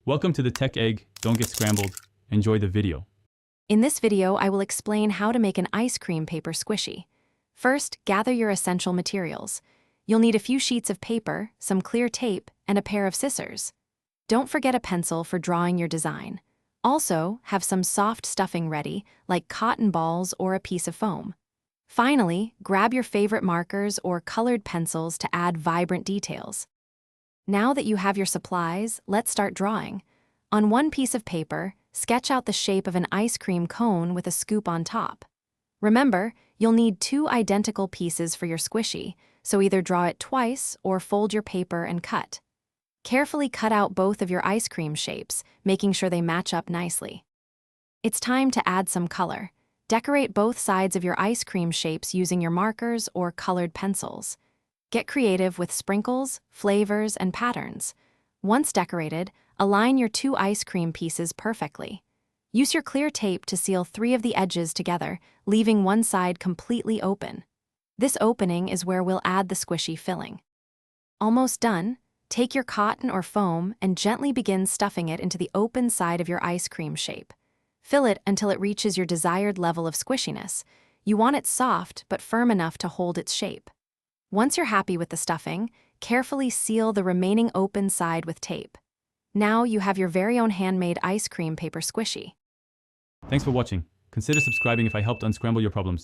Welcome to the Tech Egg. Don't get scrambled. Enjoy the video. In this video, I will explain how to make an ice cream paper squishy. First, gather your essential materials. You'll need a few sheets of paper, some clear tape, and a pair of scissors. Don't forget a pencil for drawing your design. Also, have some soft stuffing ready, like cotton balls or a piece of foam. Finally, grab your favorite markers or colored pencils to add vibrant details. Now that you have your supplies, let's start drawing. On one piece of paper, sketch out the shape of an ice cream cone with a scoop on top. Remember, you'll need two identical pieces for your squishy, so either draw it twice or fold your paper and cut. Carefully cut out both of your ice cream shapes, making sure they match up nicely. It's time to add some color. Decorate both sides of your ice cream shapes using your markers or colored pencils. Get creative with sprinkles, flavors, and patterns. Once decorated, align your two ice cream pieces perfectly. Use your clear tape to seal 3 of the edges together, leaving one side completely open. This opening is where we'll add the squishy filling. Almost done, take your cotton or foam and gently begin stuffing it into the open side of your ice cream shape. Fill it until it reaches your desired level of squishiness. You want it soft but firm enough to hold its shape. Once you're happy with the stuffing, carefully seal the remaining open side with tape. Now you have your very own handmade ice cream paper squishy. Thanks for watching. Consider subscribing if I helped unscramble your problems.